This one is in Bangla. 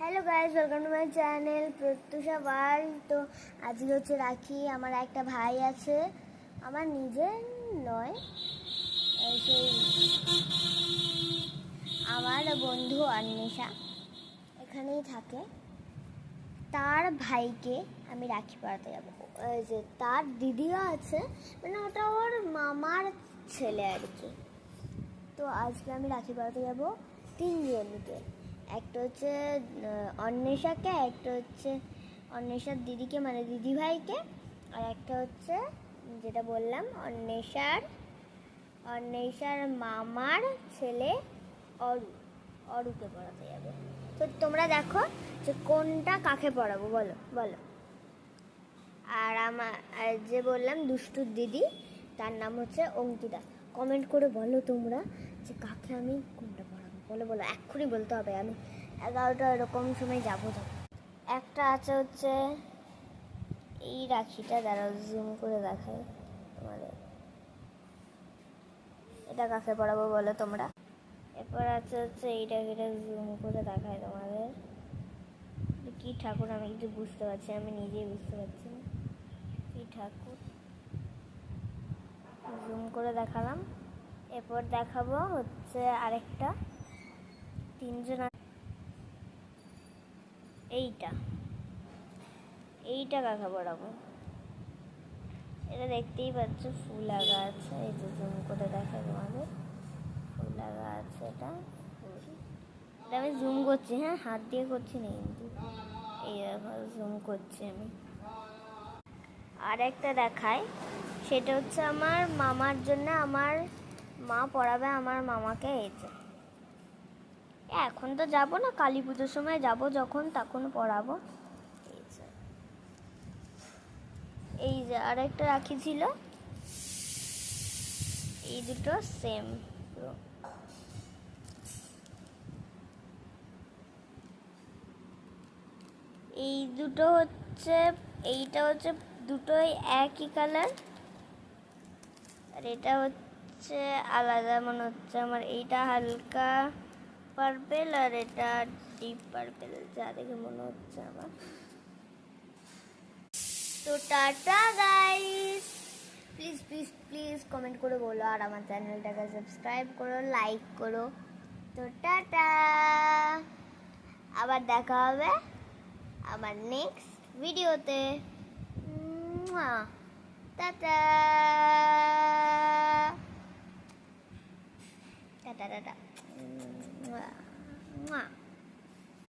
Hello guys, welcome to my channel Pratyusha world. তো আজকে হচ্ছে রাখি। আমার একটা ভাই আছে, আমার নিজের নয়, সেই আমার বন্ধু অন্বেষা এখানেই থাকে। তার ভাইকে আমি রাখি পরাতে যাবো। ওই যে তার দিদিও আছে, মানে ওটা ওর মামার ছেলে আর কি। তো আজকে আমি রাখি পরাতে যাবো তিনজনকে। একটা হচ্ছে অন্বেষাকে, একটা হচ্ছে অন্বেষার দিদিকে মানে দিদি ভাইকে, আর একটা হচ্ছে যেটা বললাম অন্বেষার মামার ছেলে অরুকে পড়াতে যাবে। তো তোমরা দেখো যে কোনটা কাকে পড়াবো, বলো বলো। আর আর যে বললাম দুষ্টুর দিদি, তার নাম হচ্ছে অঙ্কিতা। কমেন্ট করে বলো তোমরা যে কাকে আমি কোনটা পড়াবো, বলো বলো, এক্ষুনি বলতে হবে। আমি 11টা এরকম সময় যাবো। একটা আছে হচ্ছে এই রাখিটা, দ্বারা জুম করে দেখায় তোমাদের। এটা কাকে পড়াবো বলো তোমরা। এরপর আছে হচ্ছে এই রাখিটা, জুম করে দেখায় তোমাদের। কি ঠাকুর আমি কিছু বুঝতে পারছি, আমি নিজেই বুঝতে পারছি না কি ঠাকুর। জুম করে দেখালাম। এরপর দেখাবো হচ্ছে আরেকটা, তিনজন। এইটা কাকে পড়াবো, এটা দেখতেই পাচ্ছ ফুল আগা আছে। এই যে জুম করে দেখে তোমাদের, ফুল আগা আছে। এটা আমি জুম করছি, হ্যাঁ হাত দিয়ে করছি না কিন্তু, এই দেখো জুম করছি আমি। আর একটা দেখায়, সেটা হচ্ছে আমার মামার জন্য, আমার মা পড়াবে আমার মামাকে। এই যে এখন তো যাবো না, কালী পুজোর সময় যাব যখন, তখন পড়াবো। এই যে আর একটা রাখি ছিল, এই দুটো সেম পুরো। এই দুটো হচ্ছে, এইটা হচ্ছে দুটোই একই কালার, আর এটা হচ্ছে আলাদা মনে হচ্ছে আমার। এইটা হালকা পার্পেল আর এটা ডিপ পার্পেল, যা দেখে মনে হচ্ছে আমার। তো tata guys, please please please comment করে বলো, আর আমার চ্যানেলটাকে সাবস্ক্রাইব করো, লাইক করো। তো টাটা, আবার দেখা হবে আমার নেক্সট ভিডিওতে। Tata tata tata.